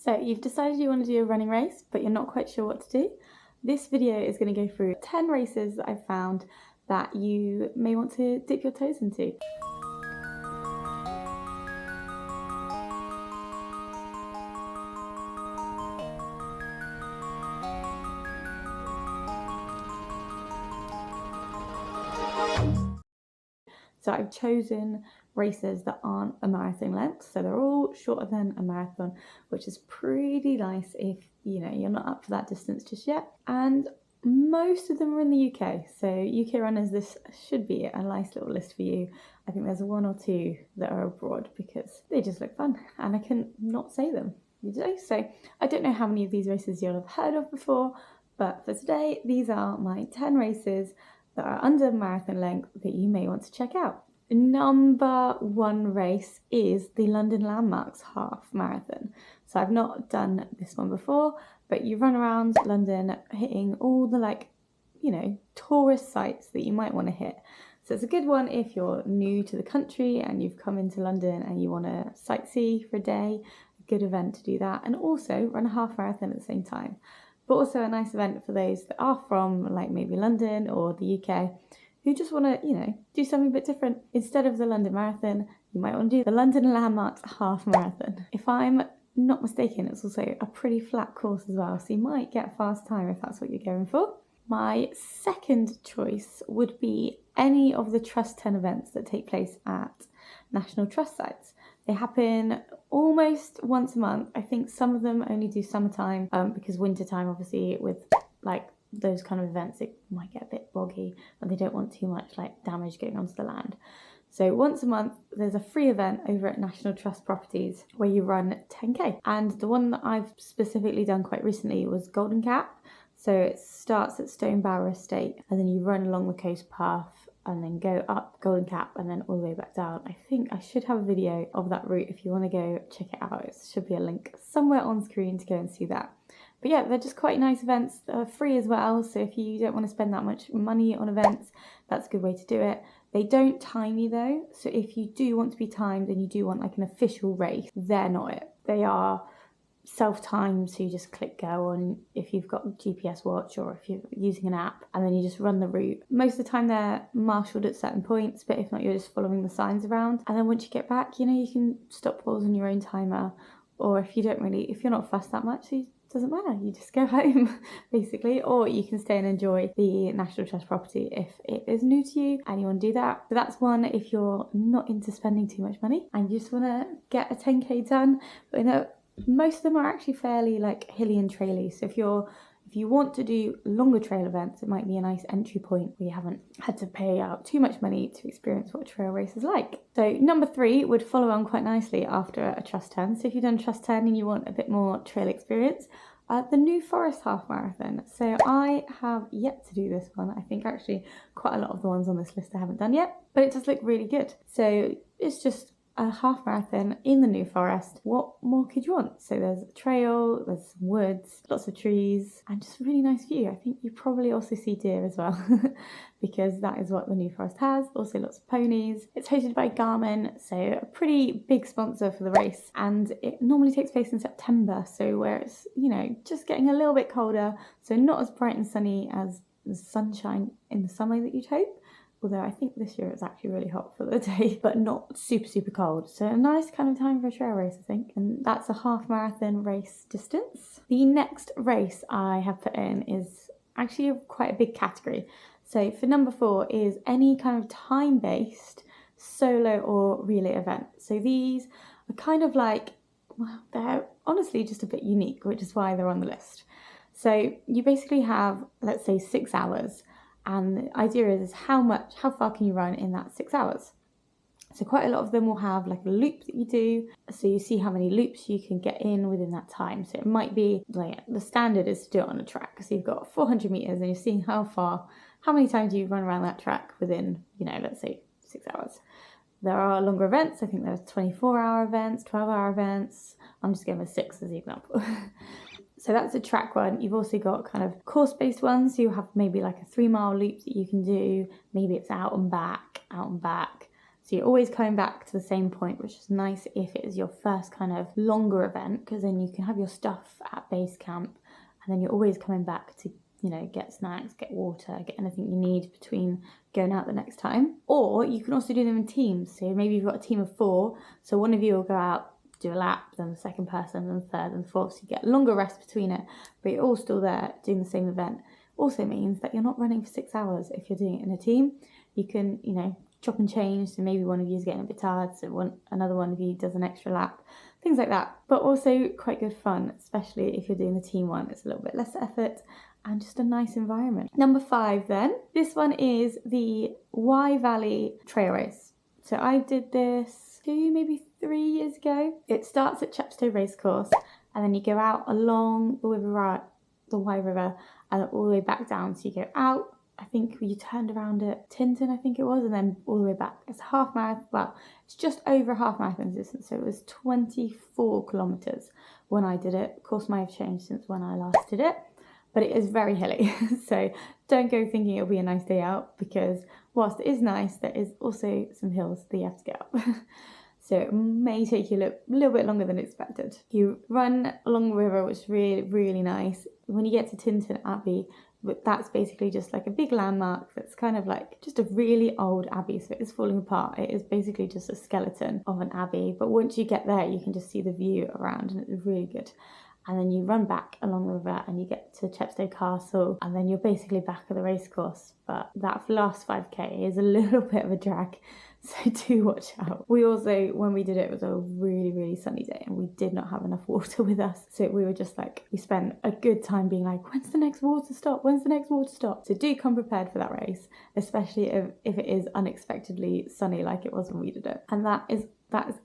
So you've decided you want to do a running race, but you're not quite sure what to do. This video is going to go through 10 races that I've found that you may want to dip your toes into. So I've chosen races that aren't a marathon length, so they're all shorter than a marathon, which is pretty nice if you're not up for that distance just yet. And most of them are in the UK, so UK runners, this should be a nice little list for you. I think there's one or two that are abroad because they just look fun and I can not say them. So I don't know how many of these races you'll have heard of before, but for today, these are my 10 races that are under marathon length that you may want to check out. Number one race is the London Landmarks Half Marathon. So I've not done this one before, but you run around London hitting all the tourist sites that you might want to hit. So it's a good one if you're new to the country and you've come into London and you want to sightsee for a day. A good event to do that, and also run a half marathon at the same time. But also a nice event for those that are from maybe London or the UK who just want to, do something a bit different. Instead of the London Marathon, you might want to do the London Landmarks Half Marathon. If I'm not mistaken, it's also a pretty flat course as well, so you might get fast time if that's what you're going for. My second choice would be any of the Trust 10 events that take place at National Trust sites. They happen almost once a month. I think some of them only do summertime because wintertime, obviously, with those kind of events, it might get a bit boggy and they don't want too much damage going onto the land. So once a month, there's a free event over at National Trust properties where you run 10k. And the one that I've specifically done quite recently was Golden Cap. So it starts at Stonebower Estate and then you run along the coast path and then go up Golden Cap and then all the way back down. I think I should have a video of that route if you want to go check it out. It should be a link somewhere on screen to go and see that. But yeah, they're just quite nice events. They're free as well, so if you don't want to spend that much money on events, that's a good way to do it. They don't time you though, so if you do want to be timed and you do want an official race, they're not it. They are self-timed, so you just click go on if you've got a GPS watch or if you're using an app, and then you just run the route. Most of the time they're marshalled at certain points, but if not, you're just following the signs around. And then once you get back, you can stop pause on your own timer, or if you're not fussed that much, it doesn't matter, you just go home basically, or you can stay and enjoy the National Trust property if it is new to you and you want to do that. So that's one if you're not into spending too much money and you just want to get a 10k done. But most of them are actually fairly hilly and traily, so if you want to do longer trail events, it might be a nice entry point where you haven't had to pay out too much money to experience what a trail race is like. So number 3 would follow on quite nicely after a Trust 10. So if you've done Trust 10 and you want a bit more trail experience, the New Forest Half Marathon. So I have yet to do this one. I think actually quite a lot of the ones on this list I haven't done yet, but it does look really good. So it's just a half marathon in the New Forest. What more could you want? So there's a trail, there's some woods, lots of trees, and just a really nice view. I think you probably also see deer as well because that is what the New Forest has. Also lots of ponies. It's hosted by Garmin, so a pretty big sponsor for the race, and it normally takes place in September, so where it's just getting a little bit colder, so not as bright and sunny as the sunshine in the summer that you'd hope. Although I think this year it's actually really hot for the day, but not super, super cold. So a nice kind of time for a trail race, I think. And that's a half marathon race distance. The next race I have put in is actually quite a big category. So for number 4 is any kind of time-based solo or relay event. So these are kind of they're honestly just a bit unique, which is why they're on the list. So you basically have, let's say, 6 hours. And the idea is how far can you run in that 6 hours? So quite a lot of them will have a loop that you do. So you see how many loops you can get in within that time. So it might be the standard is to do it on a track. So you've got 400 meters and you're seeing how many times you run around that track within, let's say 6 hours. There are longer events. I think there's 24-hour events, 12-hour events. I'm just going with 6 as the example. So that's a track one. You've also got kind of course-based ones. So you have maybe a 3-mile loop that you can do. Maybe it's out and back. So So you're always coming back to the same point, which is nice if it is your first kind of longer event, because then you can have your stuff at base camp, and then you're always coming back to, you know, get snacks, get water, get anything you need between going out the next time. Or you can also do them in teams. So maybe you've got a team of 4, so one of you will go out, do a lap, then the second person, then the third and the fourth, so you get a longer rest between it, but you're all still there doing the same event. Also means that you're not running for 6 hours if you're doing it in a team. You can, you know, chop and change, so maybe one of you is getting a bit tired, so another one of you does an extra lap, things like that. But also quite good fun, especially if you're doing the team one. It's a little bit less effort and just a nice environment. Number 5 then, this one is the Y Valley Trail Race. So I did this 2, maybe 3 years ago. It starts at Chepstow Racecourse, and then you go out along the Wye River, and then all the way back down. So you go out, I think you turned around at Tinton, I think it was, and then all the way back. It's a half marathon, well, it's just over a half marathon distance, so it was 24 kilometres when I did it. Of course, might have changed since when I last did it, but it is very hilly. So don't go thinking it'll be a nice day out, because whilst it is nice, there is also some hills that you have to get up. So it may take you a little bit longer than expected. You run along the river, which is really, really nice. When you get to Tinton Abbey, that's basically just like a big landmark that's kind of like just a really old abbey, so it is falling apart. It is basically just a skeleton of an abbey, but once you get there, you can just see the view around, and it's really good. And then you run back along the river and you get to Chepstow Castle, and then you're basically back at the racecourse. But that last 5k is a little bit of a drag, so do watch out. We also, when we did it, it was a really, really sunny day, and we did not have enough water with us. So we were just like, we spent a good time being like, when's the next water stop? When's the next water stop? So do come prepared for that race, especially if it is unexpectedly sunny like it was when we did it. And that is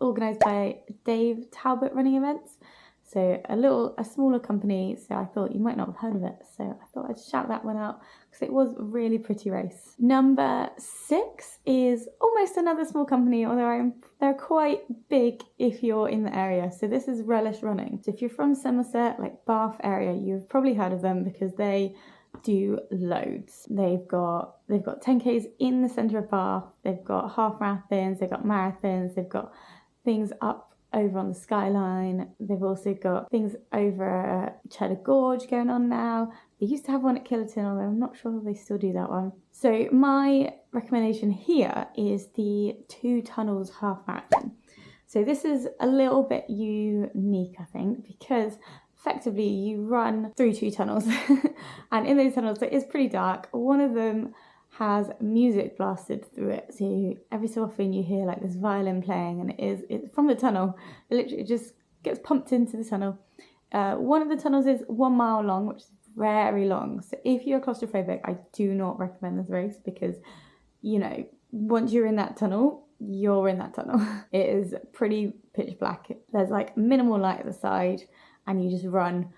organised by Dave Talbot Running Events. So a smaller company, so I thought you might not have heard of it. So I thought I'd shout that one out because it was a really pretty race. Number 6 is almost another small company, although they're quite big if you're in the area. So this is Relish Running. So if you're from Somerset, like Bath area, you've probably heard of them because they do loads. They've got 10Ks in the centre of Bath. They've got half marathons, they've got marathons, they've got things up over on the skyline. They've also got things over Cheddar Gorge going on now. They used to have one at Killerton, although I'm not sure if they still do that one. So my recommendation here is the 2 Tunnels Half Marathon. So this is a little bit unique, I think, because effectively you run through 2 tunnels and in those tunnels it is pretty dark. One of them has music blasted through it, so every so often you hear like this violin playing, and it's from the tunnel. It literally just gets pumped into the tunnel. One of the tunnels is 1 mile long, which is very long, so if you're claustrophobic, I do not recommend this race, because, you know, once you're in that tunnel, you're in that tunnel. It is pretty pitch black. There's like minimal light at the side, and you just run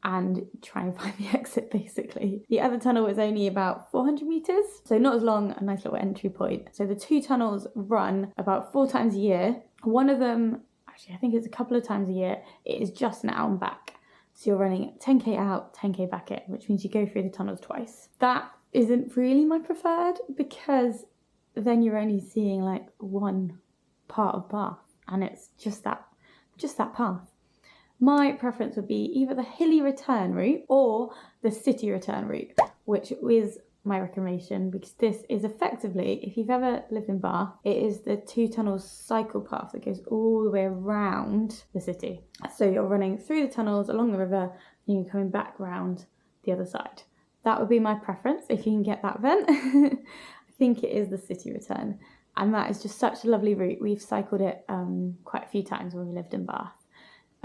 and try and find the exit, basically. The other tunnel is only about 400 metres, so not as long, a nice little entry point. So the 2 tunnels run about 4 times a year. One of them, actually I think it's a couple of times a year, it is just an out and back. So you're running 10k out, 10k back in, which means you go through the tunnels twice. That isn't really my preferred, because then you're only seeing like one part of Bath, and it's just that path. My preference would be either the hilly return route or the city return route, which is my recommendation, because this is effectively, if you've ever lived in Bath, it is the 2 tunnels cycle path that goes all the way around the city. So you're running through the tunnels along the river, and you're coming back round the other side. That would be my preference if you can get that event. I think it is the city return, and that is just such a lovely route. We've cycled it quite a few times when we lived in Bath.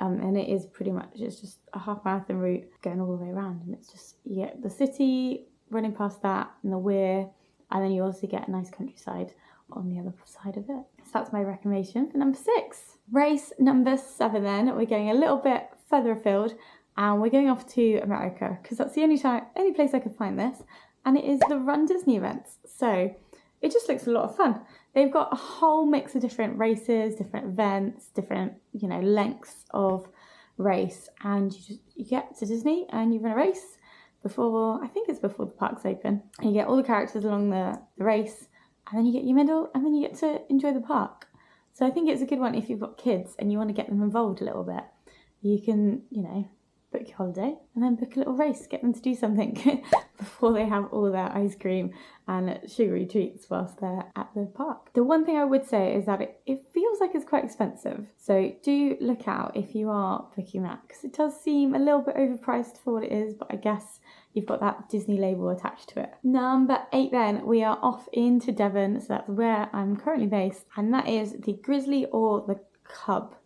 And it is pretty much, it's just a half marathon route going all the way around, and it's just, you get the city running past that and the weir, and then you also get a nice countryside on the other side of it. So that's my recommendation for number 6. Race number 7 then, we're going a little bit further afield, and we're going off to America, because that's the only place I could find this, and it is the Run Disney events. So it just looks a lot of fun. They've got a whole mix of different races, different events, different, you know, lengths of race, and you get to Disney and you run a race before, I think it's before the parks open, and you get all the characters along the race, and then you get your medal, and then you get to enjoy the park. So I think it's a good one if you've got kids and you want to get them involved a little bit. You can, book your holiday and then book a little race, get them to do something before they have all their ice cream and sugary treats whilst they're at the park. The one thing I would say is that it feels like it's quite expensive. So do look out if you are booking that, because it does seem a little bit overpriced for what it is, but I guess you've got that Disney label attached to it. Number 8 then, we are off into Devon, so that's where I'm currently based, and that is the Grizzly or the Cub.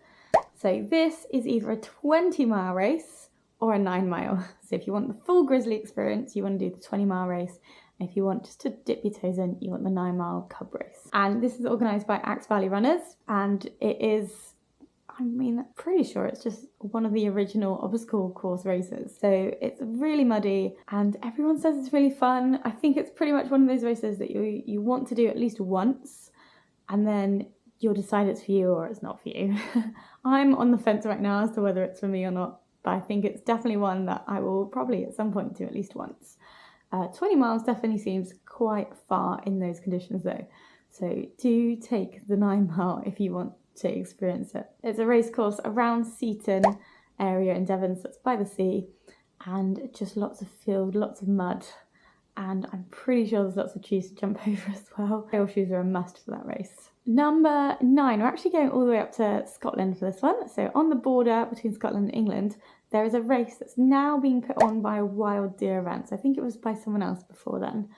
So this is either a 20-mile race or a 9-mile. So if you want the full Grizzly experience, you want to do the 20-mile race. And if you want just to dip your toes in, you want the 9-mile Cub race. And this is organised by Axe Valley Runners, and it is, pretty sure it's just one of the original obstacle course races. So it's really muddy and everyone says it's really fun. I think it's pretty much one of those races that you want to do at least once, and then you'll decide it's for you or it's not for you. I'm on the fence right now as to whether it's for me or not, but I think it's definitely one that I will probably at some point do at least once. 20 miles definitely seems quite far in those conditions though. So do take the 9-mile if you want to experience it. It's a race course around Seaton area in Devon, so it's by the sea, and just lots of field, lots of mud, and I'm pretty sure there's lots of trees to jump over as well. Trail shoes are a must for that race. Number 9, we're actually going all the way up to Scotland for this one. So on the border between Scotland and England, there is a race that's now being put on by a wild deer event. So I think it was by someone else before then.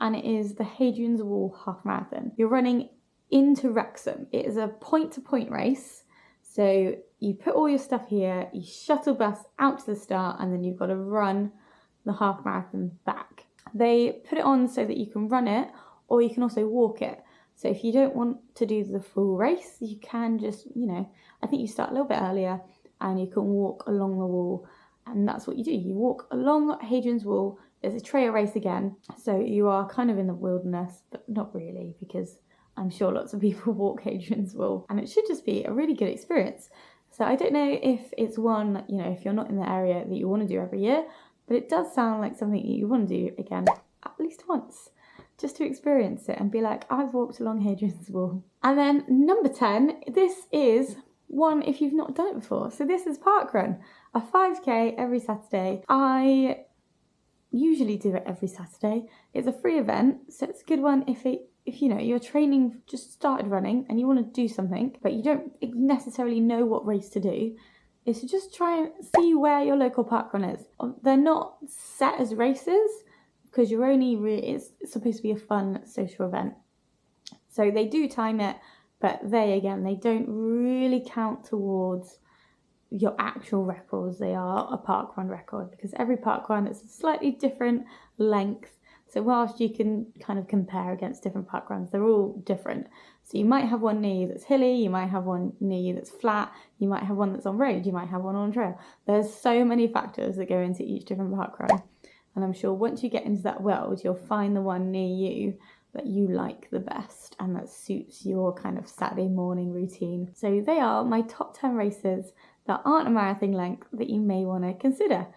And it is the HJunes of War half marathon. You're running into Wrexham. It is a point-to-point race. So you put all your stuff here, you shuttle bus out to the start, and then you've got to run the half marathon back. They put it on so that you can run it, or you can also walk it. So if you don't want to do the full race, you can just, I think you start a little bit earlier and you can walk along the wall, and that's what you do. You walk along HJunes Wall. There's a trail race again, so you are kind of in the wilderness, but not really, because I'm sure lots of people walk HJunes Wall, and it should just be a really good experience. So I don't know if it's one, if you're not in the area that you want to do every year, but it does sound like something that you want to do again at least once, just to experience it and be like, I've walked along HJunes Wall. And then number 10, this is one if you've not done it before. So this is Parkrun, a 5k every Saturday. I usually do it every Saturday. It's a free event, so it's a good one if you're training, just started running and you want to do something, but you don't necessarily know what race to do, is to just try and see where your local parkrun is. They're not set as races, because you're only it's supposed to be a fun social event. So they do time it, but they don't really count towards your actual records. They are a parkrun record, because every parkrun is a slightly different length. So whilst you can kind of compare against different parkruns, they're all different. So you might have one near you that's hilly, you might have one near you that's flat, you might have one that's on road, you might have one on trail. There's so many factors that go into each different parkrun. And I'm sure once you get into that world, you'll find the one near you that you like the best and that suits your kind of Saturday morning routine. So they are my top 10 races that aren't a marathon length that you may want to consider.